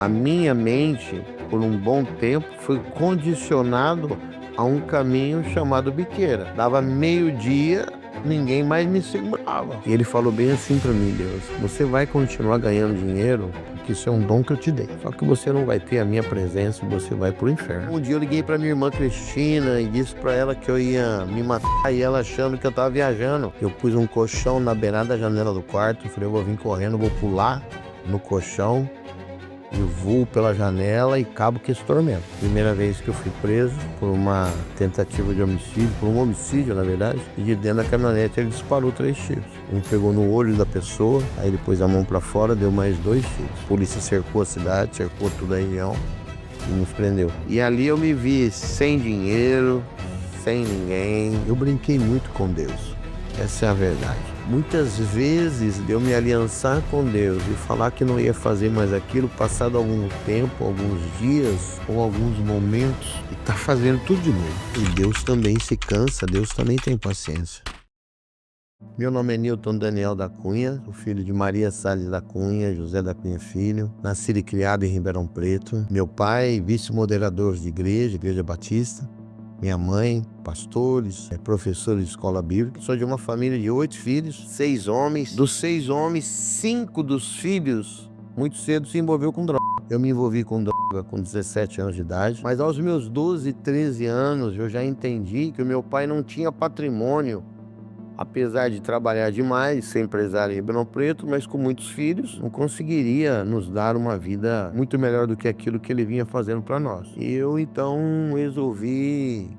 A minha mente, por um bom tempo, foi condicionado a um caminho chamado biqueira. Dava meio-dia, ninguém mais me segurava. E ele falou bem assim pra mim: Deus, você vai continuar ganhando dinheiro, porque isso é um dom que eu te dei. Só que você não vai ter a minha presença e você vai pro inferno. Um dia eu liguei pra minha irmã Cristina e disse pra ela que eu ia me matar, e ela achando que eu tava viajando. Eu pus um colchão na beirada da janela do quarto, falei: eu vou vir correndo, vou pular no colchão e voo pela janela e cabo que esse tormento. Primeira vez que eu fui preso por uma tentativa de homicídio, por um homicídio na verdade, e de dentro da caminhonete ele disparou 3 tiros. Um pegou no olho da pessoa, aí ele pôs a mão pra fora, deu mais 2 tiros. A polícia cercou a cidade, cercou toda a região e nos prendeu. E ali eu me vi sem dinheiro, sem ninguém. Eu brinquei muito com Deus. Essa é a verdade. Muitas vezes de eu me aliançar com Deus e falar que não ia fazer mais aquilo, passado algum tempo, alguns dias ou alguns momentos, e tá fazendo tudo de novo. E Deus também se cansa, Deus também tem paciência. Meu nome é Newton Daniel da Cunha, sou filho de Maria Salles da Cunha, José da Cunha Filho, nascido e criado em Ribeirão Preto. Meu pai, vice-moderador de Igreja Batista. Minha mãe, pastores, professores de escola bíblica. Sou de uma família de 8 filhos, 6 homens. Dos 6 homens, 5 dos filhos, muito cedo, se envolveu com droga. Eu me envolvi com droga com 17 anos de idade. Mas aos meus 12, 13 anos, eu já entendi que o meu pai não tinha patrimônio. Apesar de trabalhar demais, ser empresário em Ribeirão Preto, mas com muitos filhos, não conseguiria nos dar uma vida muito melhor do que aquilo que ele vinha fazendo para nós. E eu então resolvi,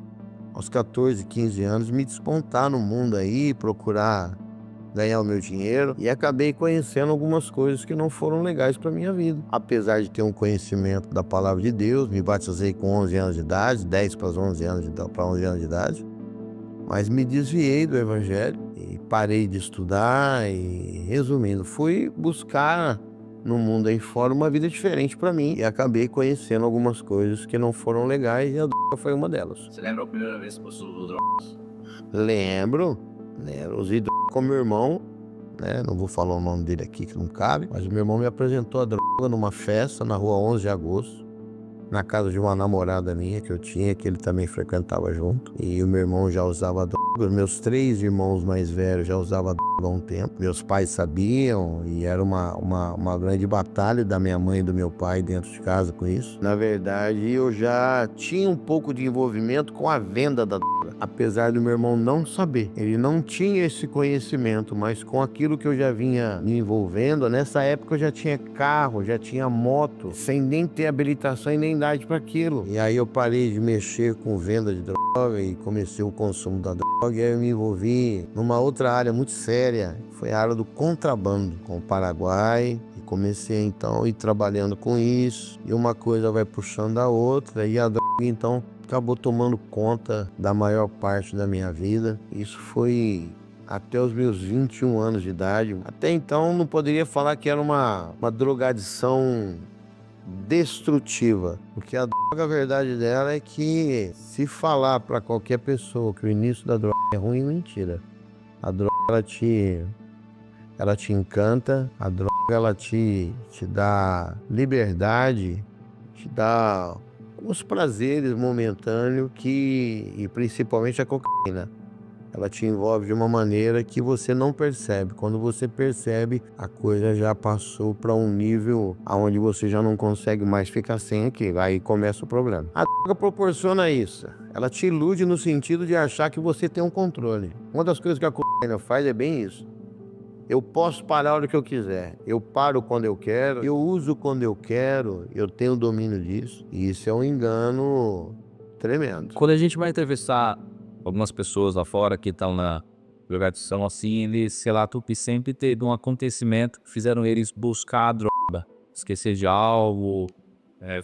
aos 14, 15 anos, me despontar no mundo aí, procurar ganhar o meu dinheiro, e acabei conhecendo algumas coisas que não foram legais para minha vida. Apesar de ter um conhecimento da palavra de Deus, me batizei com 11 anos de idade, 10 para 11 anos de idade. Mas me desviei do evangelho e parei de estudar e, resumindo, fui buscar no mundo aí fora uma vida diferente para mim e acabei conhecendo algumas coisas que não foram legais e a droga foi uma delas. Você lembra a primeira vez que você usou drogas? Lembro, usei droga com meu irmão, né? Não vou falar o nome dele aqui que não cabe, mas o meu irmão me apresentou a droga numa festa na rua 11 de agosto. Na casa de uma namorada minha que eu tinha, que ele também frequentava junto. E o meu irmão já usava droga. Os meus 3 irmãos mais velhos já usavam droga há um tempo. Meus pais sabiam e era uma grande batalha da minha mãe e do meu pai dentro de casa com isso. Na verdade, eu já tinha um pouco de envolvimento com a venda da droga. Apesar do meu irmão não saber. Ele não tinha esse conhecimento, mas com aquilo que eu já vinha me envolvendo, nessa época eu já tinha carro, já tinha moto, sem nem ter habilitação e nem idade para aquilo. E aí eu parei de mexer com venda de droga e comecei o consumo da droga, e aí eu me envolvi numa outra área muito séria, foi a área do contrabando com o Paraguai. E comecei então a ir trabalhando com isso, e uma coisa vai puxando a outra, e a droga então acabou tomando conta da maior parte da minha vida. Isso foi até os meus 21 anos de idade. Até então não poderia falar que era uma drogadição destrutiva, porque a droga, a verdade dela é que se falar para qualquer pessoa que o início da droga é ruim, mentira. A droga ela te encanta, a droga ela te dá liberdade, te dá uns prazeres momentâneos e principalmente a cocaína. Ela te envolve de uma maneira que você não percebe. Quando você percebe, a coisa já passou para um nível onde você já não consegue mais ficar sem aquilo. Aí começa o problema. A droga proporciona isso. Ela te ilude no sentido de achar que você tem um controle. Uma das coisas que a cocaína faz é bem isso. Eu posso parar a hora que eu quiser. Eu paro quando eu quero. Eu uso quando eu quero. Eu tenho domínio disso. E isso é um engano tremendo. Quando a gente vai entrevistar algumas pessoas lá fora que estão na drogadição, assim, eles relatam que sempre teve um acontecimento que fizeram eles buscar a droga, esquecer de algo,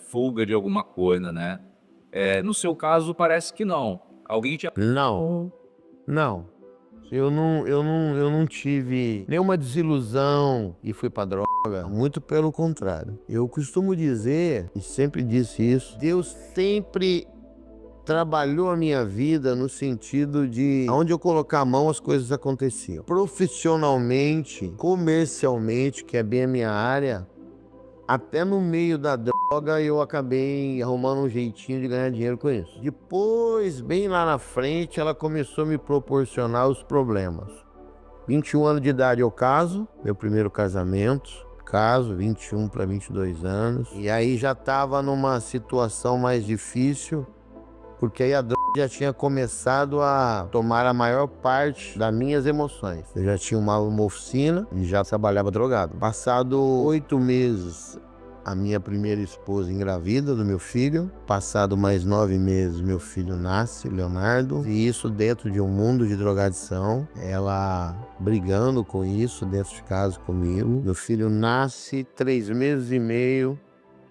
fuga de alguma coisa, né? No seu caso, parece que não. Alguém te... Não, não. Eu não tive nenhuma desilusão e fui pra droga. Muito pelo contrário. Eu costumo dizer, e sempre disse isso, Deus sempre trabalhou a minha vida no sentido de onde eu colocar a mão as coisas aconteciam. Profissionalmente, comercialmente, que é bem a minha área, Até no meio da droga eu acabei arrumando um jeitinho de ganhar dinheiro com isso. Depois, bem lá na frente, ela começou a me proporcionar os problemas. 21 anos de idade eu caso, meu primeiro casamento. Caso, 21 para 22 anos. E aí já estava numa situação mais difícil, porque aí a droga já tinha começado a tomar a maior parte das minhas emoções. Eu já tinha uma oficina e já trabalhava drogado. Passado 8 meses, a minha primeira esposa engravida do meu filho. Passado mais 9 meses, meu filho nasce, Leonardo. E isso dentro de um mundo de drogadição. Ela brigando com isso dentro de casa comigo. Meu filho nasce, 3 meses e meio,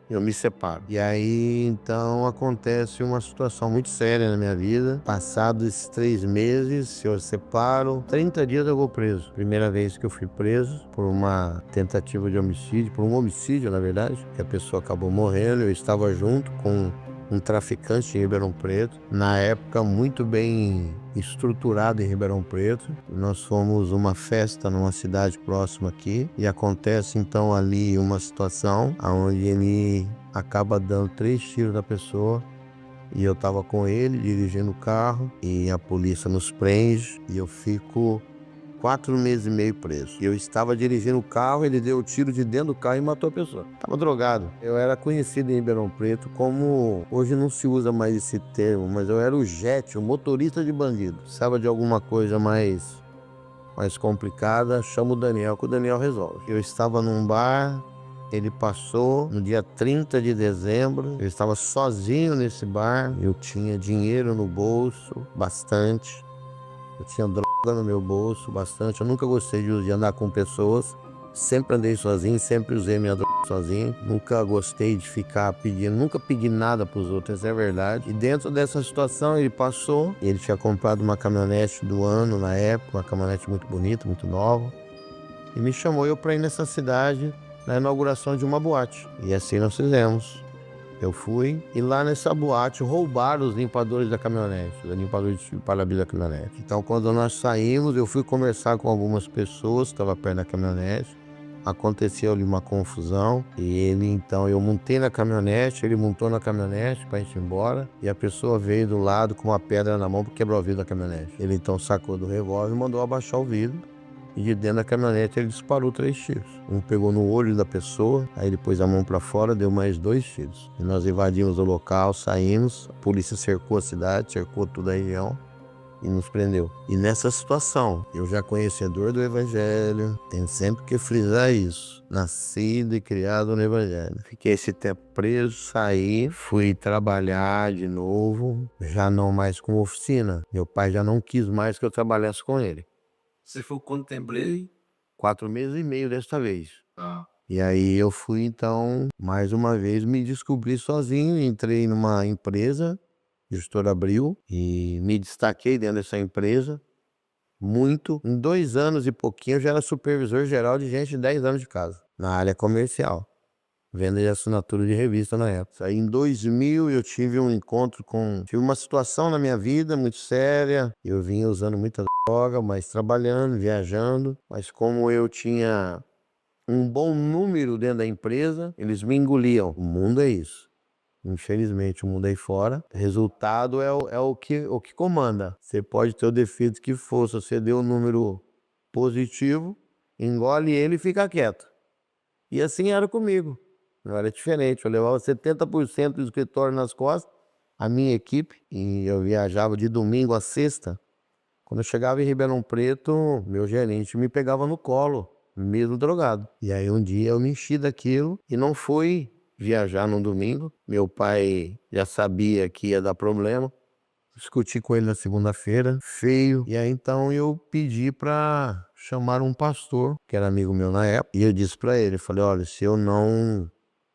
eu me separo. E aí, então, acontece uma situação muito séria na minha vida. Passados esses 3 meses, eu separo, 30 dias eu vou preso. Primeira vez que eu fui preso por uma tentativa de homicídio, por um homicídio, na verdade, que a pessoa acabou morrendo. Eu estava junto com um traficante em Ribeirão Preto, na época muito bem estruturado em Ribeirão Preto. Nós fomos uma festa numa cidade próxima aqui e acontece então ali uma situação onde ele acaba dando 3 tiros na pessoa e eu tava com ele dirigindo o carro e a polícia nos prende e eu fico 4 meses e meio preso. Eu estava dirigindo o carro, ele deu o tiro de dentro do carro e matou a pessoa. Tava drogado. Eu era conhecido em Ribeirão Preto como, hoje não se usa mais esse termo, mas eu era o jet, o motorista de bandido. Precisava de alguma coisa mais complicada, chama o Daniel, que o Daniel resolve. Eu estava num bar, ele passou no dia 30 de dezembro, eu estava sozinho nesse bar, eu tinha dinheiro no bolso, bastante. Eu tinha droga no meu bolso, bastante. Eu nunca gostei de andar com pessoas. Sempre andei sozinho, sempre usei minha droga sozinho. Nunca gostei de ficar pedindo, nunca pedi nada pros outros, essa é a verdade. E dentro dessa situação ele passou, ele tinha comprado uma caminhonete do ano na época, uma caminhonete muito bonita, muito nova. E me chamou eu para ir nessa cidade na inauguração de uma boate. E assim nós fizemos. Eu fui e lá nessa boate roubaram os limpadores da caminhonete, os limpadores de para-brisa da caminhonete. Então quando nós saímos, eu fui conversar com algumas pessoas que estavam perto da caminhonete. Aconteceu ali uma confusão e eu montei na caminhonete, ele montou na caminhonete pra gente ir embora e a pessoa veio do lado com uma pedra na mão para quebrar o vidro da caminhonete. Ele então sacou do revólver e mandou abaixar o vidro. E de dentro da caminhonete ele disparou 3 tiros. Um pegou no olho da pessoa, aí ele pôs a mão pra fora, deu mais 2 tiros. E nós invadimos o local, saímos, a polícia cercou a cidade, cercou toda a região e nos prendeu. E nessa situação, eu já conhecedor do evangelho, tenho sempre que frisar isso, nascido e criado no evangelho. Fiquei esse tempo preso, saí, fui trabalhar de novo, já não mais com oficina. Meu pai já não quis mais que eu trabalhasse com ele. Você foi quanto tempo preso? 4 meses e meio desta vez. Ah. E aí eu fui então, mais uma vez, me descobri sozinho, entrei numa empresa, Gestora Abril, e me destaquei dentro dessa empresa muito. Em 2 anos e pouquinho eu já era supervisor geral de gente de 10 anos de casa, na área comercial. Venda de assinatura de revista na época. Aí em 2000 eu tive tive uma situação na minha vida muito séria. Eu vinha usando muita droga, mas trabalhando, viajando. Mas como eu tinha um bom número dentro da empresa, eles me engoliam. O mundo é isso. Infelizmente, o mundo aí fora. Resultado é o que comanda. Você pode ter o defeito que for, se você deu um número positivo, engole ele e fica quieto. E assim era comigo. Não era diferente, eu levava 70% do escritório nas costas, a minha equipe, e eu viajava de domingo a sexta. Quando eu chegava em Ribeirão Preto, meu gerente me pegava no colo, mesmo drogado. E aí um dia eu me enchi daquilo e não fui viajar no domingo. Meu pai já sabia que ia dar problema. Discuti com ele na segunda-feira, feio. E aí então eu pedi para chamar um pastor, que era amigo meu na época. E eu disse para ele, falei, olha, se eu não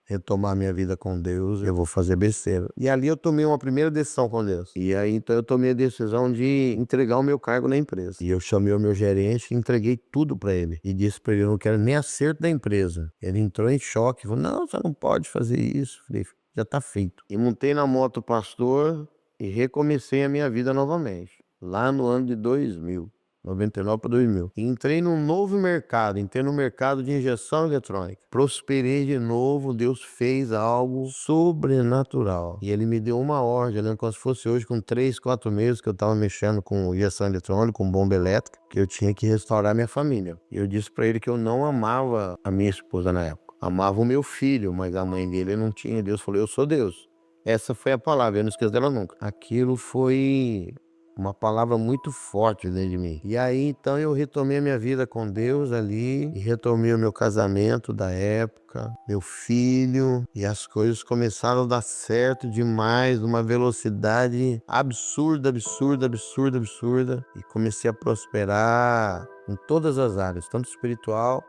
retomar minha vida com Deus, eu vou fazer besteira. E ali eu tomei uma primeira decisão com Deus. E aí então eu tomei a decisão de entregar o meu cargo na empresa. E eu chamei o meu gerente e entreguei tudo para ele. E disse para ele, eu não quero nem acerto da empresa. Ele entrou em choque, falou, não, você não pode fazer isso. Falei, já tá feito. E montei na moto pastor e recomecei a minha vida novamente. Lá no ano de 2000. 99 para 2000. E entrei num novo mercado, entrei no mercado de injeção eletrônica. Prosperei de novo, Deus fez algo sobrenatural. E ele me deu uma ordem, eu lembro como se fosse hoje, com 3, 4 meses que eu tava mexendo com injeção eletrônica, com bomba elétrica, que eu tinha que restaurar minha família. E eu disse para ele que eu não amava a minha esposa na época. Amava o meu filho, mas a mãe dele não tinha. Deus falou, eu sou Deus. Essa foi a palavra, eu não esqueço dela nunca. Aquilo foi uma palavra muito forte dentro de mim. E aí, então, eu retomei a minha vida com Deus ali, e retomei o meu casamento da época, meu filho, e as coisas começaram a dar certo demais, numa velocidade absurda, absurda, absurda, absurda. E comecei a prosperar em todas as áreas, tanto espiritual.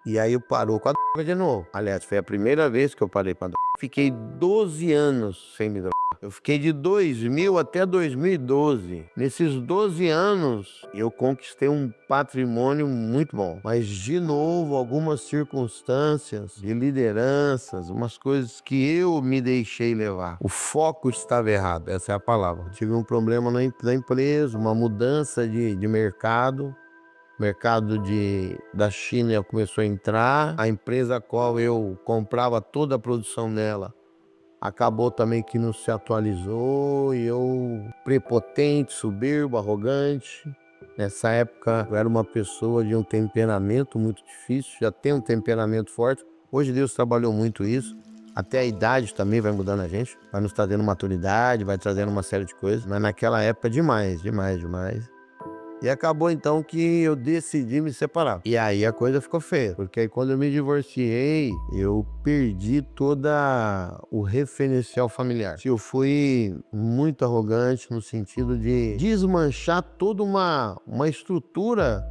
E aí eu parou com a droga de novo. Aliás, foi a primeira vez que eu parei com a droga. Fiquei 12 anos sem me drogar. Eu fiquei de 2000 até 2012. Nesses 12 anos, eu conquistei um patrimônio muito bom. Mas, de novo, algumas circunstâncias de lideranças, umas coisas que eu me deixei levar. O foco estava errado, essa é a palavra. Tive um problema na empresa, uma mudança de mercado. O mercado da China começou a entrar. A empresa a qual eu comprava toda a produção dela acabou também que não se atualizou. E eu, prepotente, soberbo, arrogante. Nessa época eu era uma pessoa de um temperamento muito difícil. Já tenho um temperamento forte. Hoje Deus trabalhou muito isso. Até a idade também vai mudando a gente. Vai nos trazendo maturidade, vai trazendo uma série de coisas. Mas naquela época demais, demais, demais. E acabou então que eu decidi me separar. E aí a coisa ficou feia, porque aí quando eu me divorciei, eu perdi toda o referencial familiar. Eu fui muito arrogante no sentido de desmanchar toda uma estrutura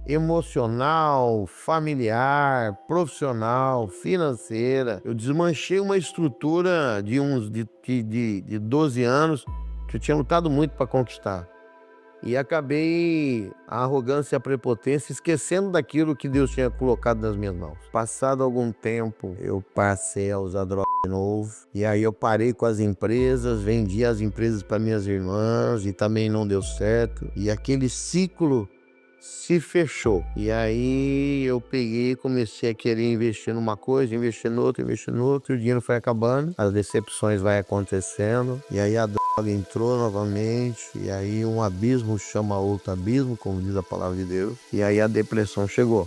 emocional, familiar, profissional, financeira. Eu desmanchei uma estrutura de 12 anos que eu tinha lutado muito para conquistar. E acabei a arrogância e a prepotência esquecendo daquilo que Deus tinha colocado nas minhas mãos. Passado algum tempo, eu passei a usar droga de novo. E aí eu parei com as empresas, vendi as empresas para minhas irmãs e também não deu certo. E aquele ciclo se fechou. E aí eu peguei e comecei a querer investir numa coisa, investir no outro, e o dinheiro foi acabando, as decepções vai acontecendo, e aí a droga entrou novamente, e aí um abismo chama outro abismo, como diz a palavra de Deus, e aí a depressão chegou.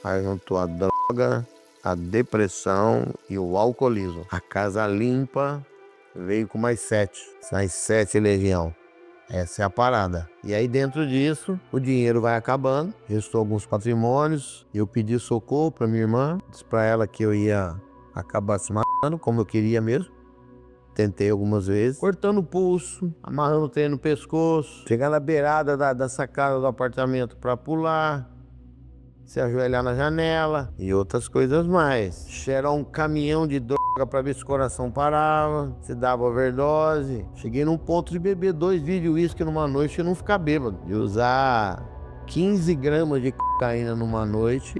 Aí juntou a droga, a depressão e o alcoolismo. A casa limpa veio com mais 7 legião. Essa é a parada. E aí dentro disso, o dinheiro vai acabando, restou alguns patrimônios, eu pedi socorro para minha irmã, disse para ela que eu ia acabar se matando, como eu queria mesmo. Tentei algumas vezes, cortando o pulso, amarrando o trem no pescoço, chegar na beirada da sacada do apartamento para pular, se ajoelhar na janela e outras coisas mais. Cheirar um caminhão de droga pra ver se o coração parava, se dava overdose. Cheguei num ponto de beber 2 vidros de uísque numa noite e não ficar bêbado. De usar 15 gramas de cocaína numa noite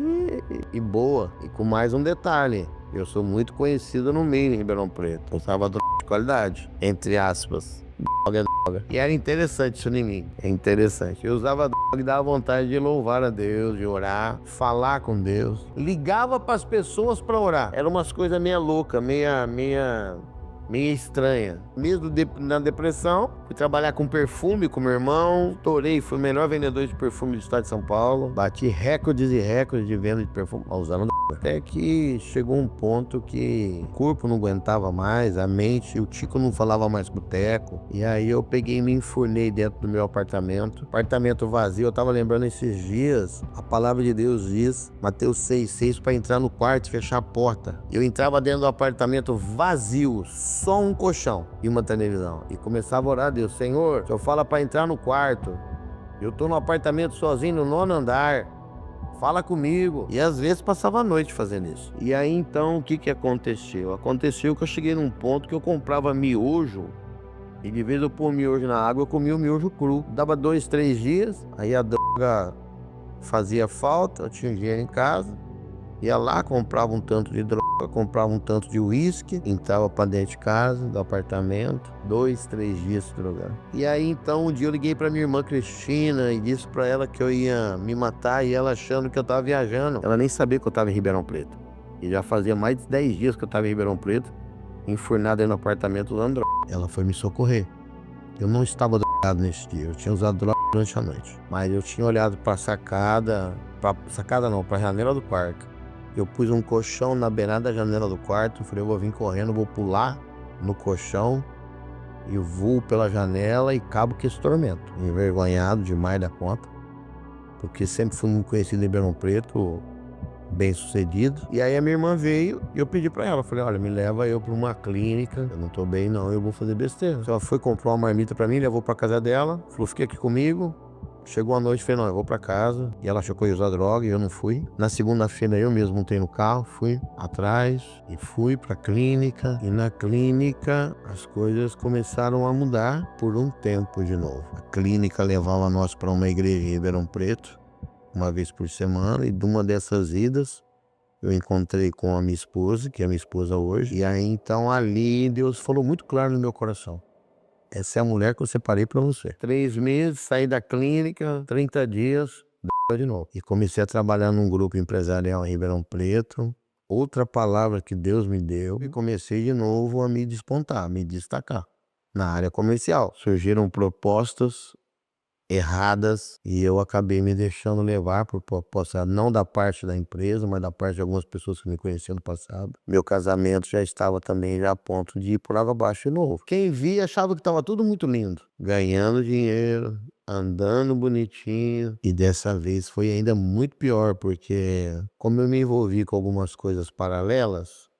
e boa. E com mais um detalhe, eu sou muito conhecido no meio em Ribeirão Preto. Eu usava droga de qualidade, entre aspas. Droga é droga. E era interessante isso em mim. É interessante. Eu usava droga e dava vontade de louvar a Deus, de orar, falar com Deus. Ligava para as pessoas para orar. Era umas coisas meia louca, meia estranha. Mesmo na depressão, fui trabalhar com perfume com meu irmão. Estourei, fui o melhor vendedor de perfume do estado de São Paulo. Bati recordes e recordes de venda de perfume usando droga. Até que chegou um ponto que o corpo não aguentava mais, a mente, o Tico não falava mais com o Teco. E aí eu peguei e me enfurnei dentro do meu apartamento. Apartamento vazio, eu tava lembrando esses dias, a palavra de Deus diz, Mateus 6,6, para entrar no quarto e fechar a porta. Eu entrava dentro do apartamento vazio, só um colchão e uma televisão. E começava a orar a Deus, Senhor, o Senhor fala para entrar no quarto. Eu tô no apartamento sozinho, no 9º andar. Fala comigo. E às vezes passava a noite fazendo isso. E aí então o que aconteceu? Aconteceu que eu cheguei num ponto que eu comprava miojo. E de vez eu pôr miojo na água, eu comia o miojo cru. Dava 2, 3 dias, aí a droga fazia falta, eu tinha dinheiro em casa. Ia lá, comprava um tanto de droga, comprava um tanto de uísque, entrava pra dentro de casa, do apartamento, 2, 3 dias se drogando. E aí então um dia eu liguei pra minha irmã Cristina e disse pra ela que eu ia me matar, e ela achando que eu tava viajando. Ela nem sabia que eu tava em Ribeirão Preto. E já fazia mais de 10 dias que eu tava em Ribeirão Preto, enfurnado aí no apartamento usando droga. Ela foi me socorrer. Eu não estava drogado nesse dia, eu tinha usado droga durante a noite. Mas eu tinha olhado pra sacada não, pra janela do quarto. Eu pus um colchão na beirada da janela do quarto, falei, eu vou vir correndo, vou pular no colchão e voo pela janela e cabo que esse tormento. Envergonhado demais da conta, porque sempre fui muito conhecido em Ribeirão Preto, bem sucedido. E aí a minha irmã veio e eu pedi pra ela, falei, olha, me leva eu pra uma clínica, eu não tô bem não, eu vou fazer besteira. Ela foi, comprou uma marmita pra mim, levou pra casa dela, falou, fica aqui comigo. Chegou a noite, falei, não, eu vou pra casa. E ela achou que eu ia usar droga e eu não fui. Na segunda-feira eu mesmo montei no carro, fui atrás e fui pra clínica. E na clínica as coisas começaram a mudar por um tempo de novo. A clínica levava nós pra uma igreja em Ribeirão Preto, uma vez por semana. E de uma dessas idas eu encontrei com a minha esposa, que é a minha esposa hoje. E aí então ali Deus falou muito claro no meu coração. Essa é a mulher que eu separei pra você. 3 meses, saí da clínica, 30 dias, de novo. E comecei a trabalhar num grupo empresarial em Ribeirão Preto. Outra palavra que Deus me deu. E comecei de novo a me despontar, a me destacar na área comercial. Surgiram propostas erradas e eu acabei me deixando levar por propostas, não da parte da empresa, mas da parte de algumas pessoas que me conheciam no passado. Meu casamento já estava também já a ponto de ir por água abaixo de novo. Quem via achava que estava tudo muito lindo, ganhando dinheiro, andando bonitinho. E dessa vez foi ainda muito pior, porque como eu me envolvi com algumas coisas paralelas,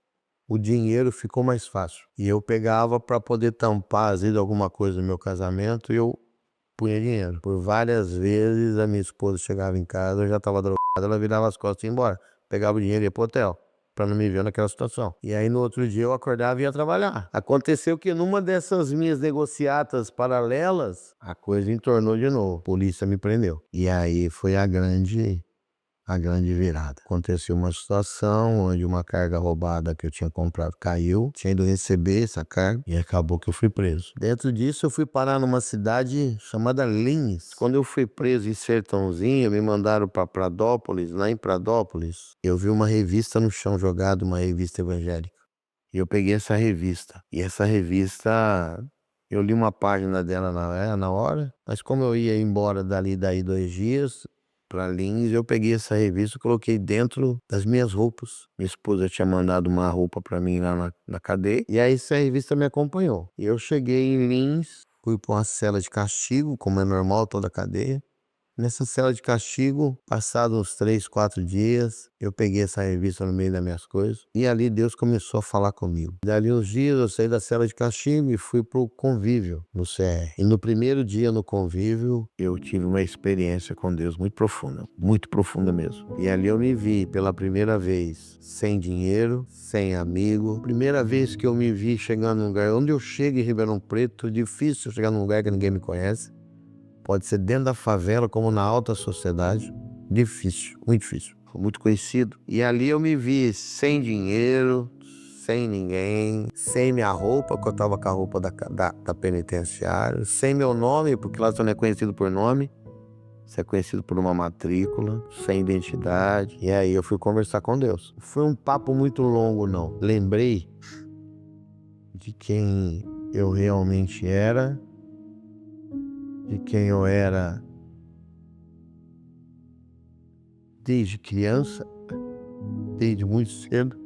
o dinheiro ficou mais fácil. E eu pegava para poder tampar, às vezes, alguma coisa no meu casamento, e eu punha dinheiro. Por várias vezes a minha esposa chegava em casa, eu já estava drogada, ela virava as costas e ia embora. Pegava o dinheiro e ia pro hotel, pra não me ver naquela situação. E aí no outro dia eu acordava e ia trabalhar. Aconteceu que numa dessas minhas negociatas paralelas, a coisa entornou de novo. A polícia me prendeu. E aí foi a grande virada. Aconteceu uma situação onde uma carga roubada que eu tinha comprado caiu, tinha ido receber essa carga e acabou que eu fui preso. Dentro disso eu fui parar numa cidade chamada Lins. Quando eu fui preso em Sertãozinho, me mandaram para Pradópolis. Lá em Pradópolis, eu vi uma revista no chão jogada, uma revista evangélica. E eu peguei essa revista. E essa revista, eu li uma página dela na hora, mas como eu ia embora daí 2 dias para Lins, eu peguei essa revista e coloquei dentro das minhas roupas. Minha esposa tinha mandado uma roupa para mim lá na cadeia, e aí essa revista me acompanhou. E eu cheguei em Lins, fui para uma cela de castigo, como é normal toda a cadeia. Nessa cela de castigo, passados uns 3, 4 dias, eu peguei essa revista no meio das minhas coisas e ali Deus começou a falar comigo. Dali uns dias eu saí da cela de castigo e fui pro convívio no CR. E no primeiro dia no convívio, eu tive uma experiência com Deus muito profunda mesmo. E ali eu me vi pela primeira vez sem dinheiro, sem amigo. Primeira vez que eu me vi chegando num lugar, onde eu chego em Ribeirão Preto, difícil chegar num lugar que ninguém me conhece. Pode ser dentro da favela, como na alta sociedade. Difícil, muito difícil. Foi muito conhecido. E ali eu me vi sem dinheiro, sem ninguém, sem minha roupa, porque eu tava com a roupa da penitenciária, sem meu nome, porque lá você não é conhecido por nome, você é conhecido por uma matrícula, sem identidade. E aí eu fui conversar com Deus. Foi um papo muito longo, não. Lembrei de quem eu realmente era, de quem eu era desde criança, desde muito cedo.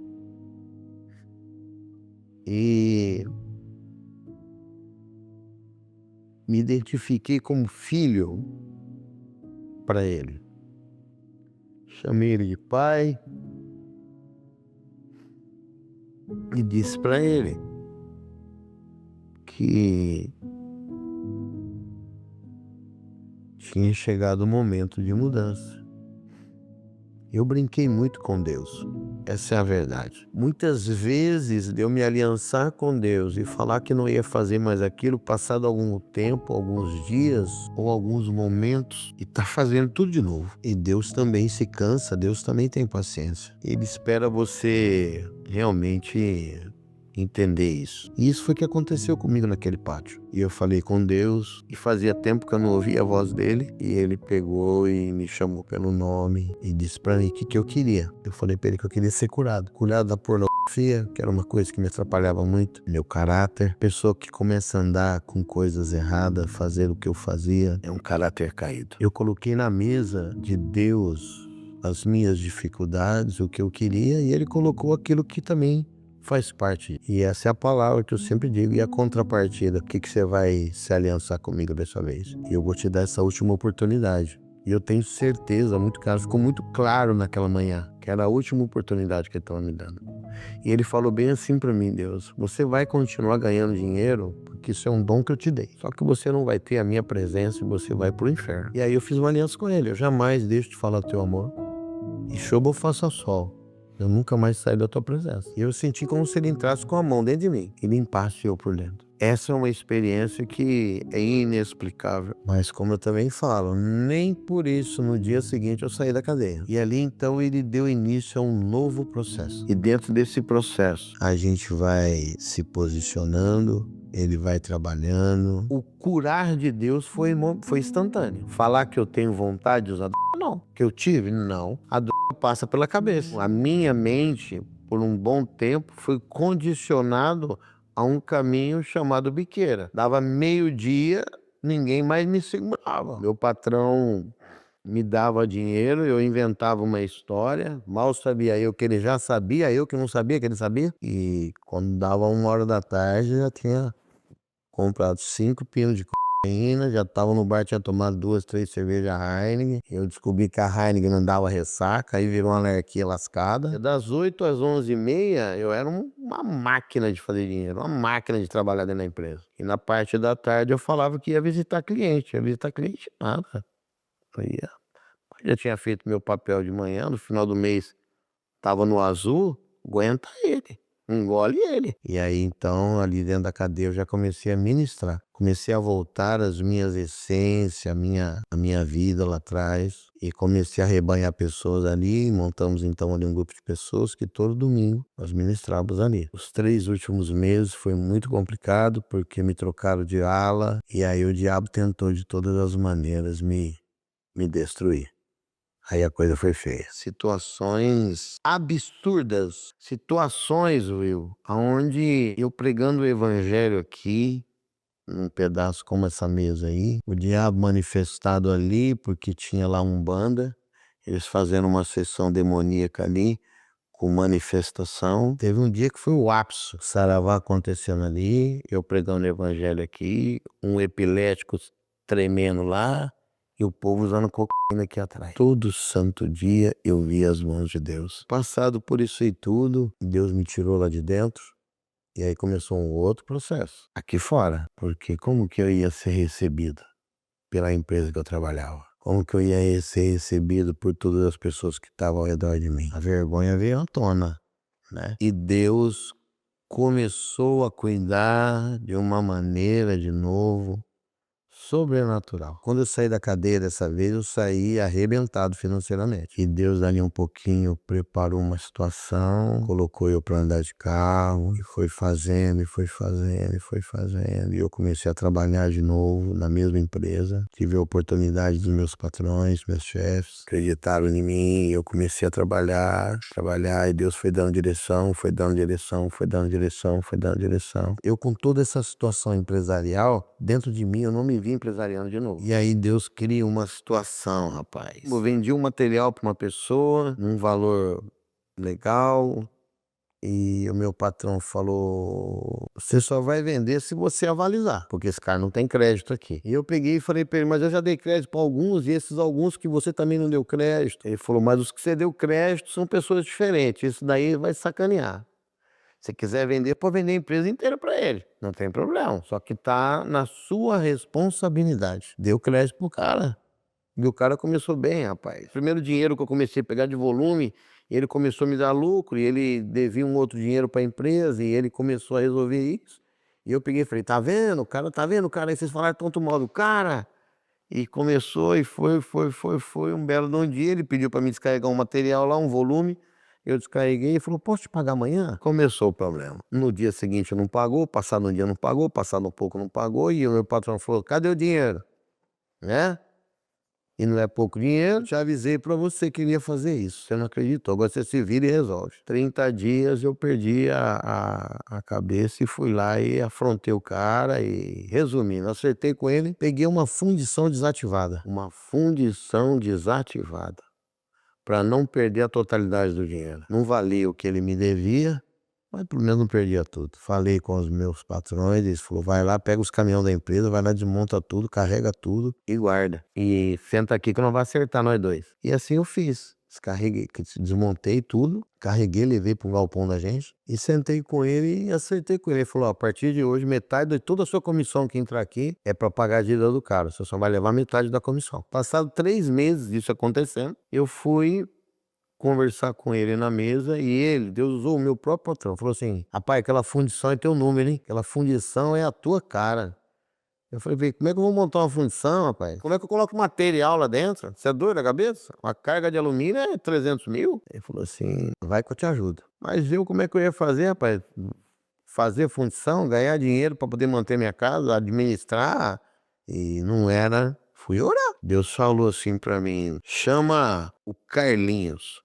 E me identifiquei como filho para ele. Chamei ele de pai e disse para ele que tinha chegado o momento de mudança. Eu brinquei muito com Deus. Essa é a verdade. Muitas vezes de eu me aliançar com Deus e falar que não ia fazer mais aquilo, passado algum tempo, alguns dias ou alguns momentos, e tá fazendo tudo de novo. E Deus também se cansa, Deus também tem paciência. Ele espera você realmente entender isso. E isso foi o que aconteceu comigo naquele pátio. E eu falei com Deus, e fazia tempo que eu não ouvia a voz dele, e ele pegou e me chamou pelo nome e disse pra mim o que eu queria. Eu falei pra ele que eu queria ser curado. Curado da pornografia, que era uma coisa que me atrapalhava muito, meu caráter. Pessoa que começa a andar com coisas erradas, fazer o que eu fazia, é um caráter caído. Eu coloquei na mesa de Deus as minhas dificuldades, o que eu queria, e ele colocou aquilo que também faz parte. E essa é a palavra que eu sempre digo. E a contrapartida, o que você vai se aliançar comigo dessa vez? E eu vou te dar essa última oportunidade. E eu tenho certeza, muito claro, ficou muito claro naquela manhã, que era a última oportunidade que ele estava me dando. E ele falou bem assim para mim: Deus, você vai continuar ganhando dinheiro, porque isso é um dom que eu te dei. Só que você não vai ter a minha presença e você vai pro inferno. E aí eu fiz uma aliança com ele. Eu jamais deixo de falar do teu amor. E chuva ou faça sol, eu nunca mais saio da tua presença. E eu senti como se ele entrasse com a mão dentro de mim e limpasse eu por dentro. Essa é uma experiência que é inexplicável. Mas como eu também falo, nem por isso no dia seguinte eu saí da cadeia. E ali então ele deu início a um novo processo. E dentro desse processo a gente vai se posicionando, ele vai trabalhando. O curar de Deus foi instantâneo. Falar que eu tenho vontade de usar não. Que eu tive? Não. A passa pela cabeça. A minha mente, por um bom tempo, foi condicionado a um caminho chamado biqueira. Dava meio-dia, ninguém mais me segurava. Meu patrão me dava dinheiro, eu inventava uma história, mal sabia eu que ele já sabia, eu que não sabia que ele sabia. E quando dava 1 hora da tarde, já tinha comprado 5 pinos de cocaína, já tava no bar, tinha tomado 2, 3 cervejas Heineken. Eu descobri que a Heineken não dava ressaca, aí virou uma alerquia lascada. Das 8 às 11h30, eu era uma máquina de fazer dinheiro, uma máquina de trabalhar dentro da empresa. E na parte da tarde eu falava que ia visitar cliente nada. Eu ia. Já tinha feito meu papel de manhã, no final do mês tava no azul, aguenta ele. Engole ele. E aí então, ali dentro da cadeia, eu já comecei a ministrar. Comecei a voltar às minhas essências, a minha vida lá atrás. E comecei a rebanhar pessoas ali. Montamos então ali um grupo de pessoas que todo domingo nós ministrávamos ali. Os 3 últimos meses foi muito complicado, porque me trocaram de ala. E aí o diabo tentou de todas as maneiras me destruir. Aí a coisa foi feia. Situações absurdas. Situações, Will, onde eu pregando o evangelho aqui, num pedaço como essa mesa aí, o diabo manifestado ali, porque tinha lá Umbanda, eles fazendo uma sessão demoníaca ali, com manifestação. Teve um dia que foi o ápice. Saravá acontecendo ali, eu pregando o evangelho aqui, um epilético tremendo lá, e o povo usando cocaína aqui atrás. Todo santo dia eu via as mãos de Deus. Passado por isso e tudo, Deus me tirou lá de dentro. E aí começou um outro processo, aqui fora. Porque como que eu ia ser recebido pela empresa que eu trabalhava? Como que eu ia ser recebido por todas as pessoas que estavam ao redor de mim? A vergonha veio à tona, né? E Deus começou a cuidar de uma maneira de novo sobrenatural. Quando eu saí da cadeia dessa vez, eu saí arrebentado financeiramente. E Deus ali um pouquinho preparou uma situação, colocou eu para andar de carro, e foi fazendo, e foi fazendo, e foi fazendo. E eu comecei a trabalhar de novo na mesma empresa. Tive a oportunidade dos meus patrões, meus chefes, acreditaram em mim, e eu comecei a trabalhar, e Deus foi dando direção, foi dando direção, foi dando direção, foi dando direção. Eu com toda essa situação empresarial, dentro de mim eu não me vi empresariando de novo. E aí Deus cria uma situação, rapaz. Eu vendi um material para uma pessoa, num valor legal, e o meu patrão falou: você só vai vender se você avalizar, porque esse cara não tem crédito aqui. E eu peguei e falei para ele: mas eu já dei crédito para alguns, e esses alguns que você também não deu crédito. Ele falou: mas os que você deu crédito são pessoas diferentes, isso daí vai sacanear. Se quiser vender, pode vender a empresa inteira para ele. Não tem problema. Só que tá na sua responsabilidade. Deu crédito pro cara. E o cara começou bem, rapaz. Primeiro dinheiro que eu comecei a pegar de volume, Ele começou a me dar lucro e ele devia um outro dinheiro para a empresa e ele começou a resolver isso. E eu peguei e falei, tá vendo, cara, aí vocês falaram tanto mal do cara. E começou e foi, um belo de um dia, ele pediu para mim descarregar um material lá, um volume, eu descarreguei e falou, posso te pagar amanhã? Começou o problema. No dia seguinte não pagou, passado um dia não pagou, passado um pouco não pagou, e o meu patrão falou, cadê o dinheiro? Né? E não é pouco dinheiro, já avisei para você que iria fazer isso, você não acreditou, agora você se vira e resolve. 30 dias eu perdi a cabeça e fui lá e afrontei o cara e, resumindo, acertei com ele, peguei uma fundição desativada. Uma fundição desativada, para não perder a totalidade do dinheiro. Não valia o que ele me devia, mas pelo menos não perdia tudo. Falei com os meus patrões, eles falaram, vai lá, pega os caminhões da empresa, vai lá, desmonta tudo, carrega tudo e guarda. E senta aqui que não vai acertar nós dois. E assim eu fiz. Descarreguei, desmontei tudo, carreguei, levei para o galpão da gente e sentei com ele e acertei com ele. Ele falou, a partir de hoje, metade de toda a sua comissão que entrar aqui é para pagar a dívida do cara. Você só vai levar metade da comissão. Passado 3 meses disso acontecendo, eu fui conversar com ele na mesa e ele, Deus usou o meu próprio patrão, falou assim, rapaz, aquela fundição é teu número, hein? Aquela fundição é a tua cara. Eu falei, como é que eu vou montar uma fundição, rapaz? Como é que eu coloco material lá dentro? Você é doido da cabeça? Uma carga de alumínio é 300 mil? Ele falou assim, vai que eu te ajudo. Mas eu, como é que eu ia fazer, rapaz? Fazer fundição, ganhar dinheiro para poder manter minha casa, administrar, e não era. Fui orar. Deus falou assim para mim, chama o Carlinhos.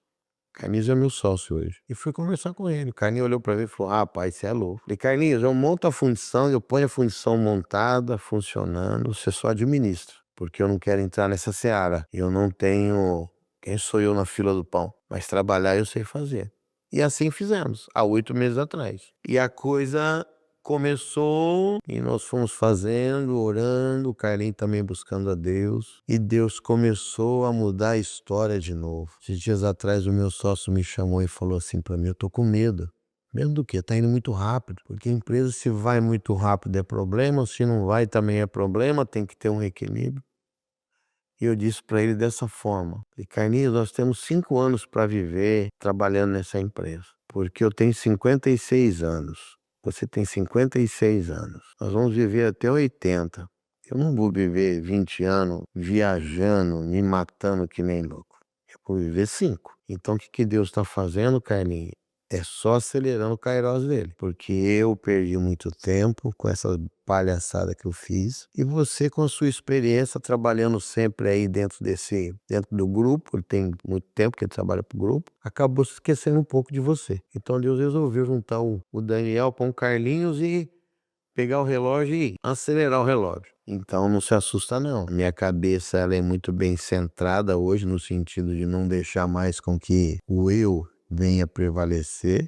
Carlinhos é meu sócio hoje. E fui conversar com ele. O Carlinhos olhou pra mim e falou, rapaz, você é louco. Falei, Carlinhos, eu monto a fundição, eu ponho a fundição montada, funcionando, você só administra. Porque eu não quero entrar nessa seara. Eu não tenho... Quem sou eu na fila do pão? Mas trabalhar eu sei fazer. E assim fizemos, há 8 meses atrás. E a coisa começou e nós fomos fazendo, orando, o Carlinhos também buscando a Deus. E Deus começou a mudar a história de novo. Esses dias atrás o meu sócio me chamou e falou assim para mim, eu tô com medo. Medo do quê? Tá indo muito rápido. Porque a empresa, se vai muito rápido é problema, se não vai também é problema, tem que ter um equilíbrio. E eu disse para ele dessa forma, falei, Carlinhos, nós temos 5 anos para viver trabalhando nessa empresa. Porque eu tenho 56 anos. Você tem 56 anos. Nós vamos viver até 80. Eu não vou viver 20 anos viajando, me matando que nem louco. Eu vou viver 5. Então o que Deus está fazendo, Carlinhos? É só acelerando o Kairos dele. Porque eu perdi muito tempo com essa palhaçada que eu fiz. E você, com a sua experiência, trabalhando sempre aí dentro do grupo, ele tem muito tempo que ele trabalha pro grupo, acabou se esquecendo um pouco de você. Então Deus resolveu juntar o Daniel com o Carlinhos e pegar o relógio e acelerar o relógio. Então não se assusta não. Minha cabeça ela é muito bem centrada hoje no sentido de não deixar mais com que o eu venha prevalecer,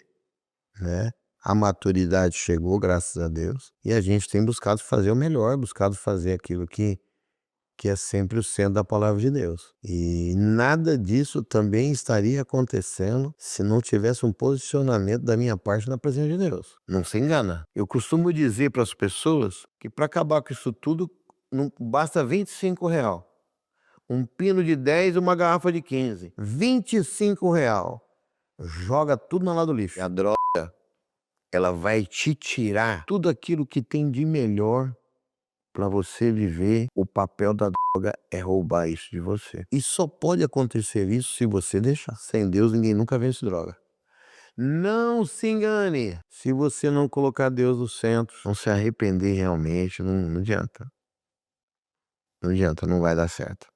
né? A maturidade chegou, graças a Deus, e a gente tem buscado fazer o melhor, buscado fazer aquilo que é sempre o centro da palavra de Deus. E nada disso também estaria acontecendo se não tivesse um posicionamento da minha parte na presença de Deus. Não se engana. Eu costumo dizer para as pessoas que para acabar com isso tudo, não basta R$ 25. Um pino de 10 e uma garrafa de 15. R$ 25. Joga tudo na lado do lixo. A droga, ela vai te tirar tudo aquilo que tem de melhor para você viver. O papel da droga é roubar isso de você. E só pode acontecer isso se você deixar. Sem Deus, ninguém nunca vence droga. Não se engane. Se você não colocar Deus no centro, não se arrepender realmente, não adianta. Não adianta, não vai dar certo.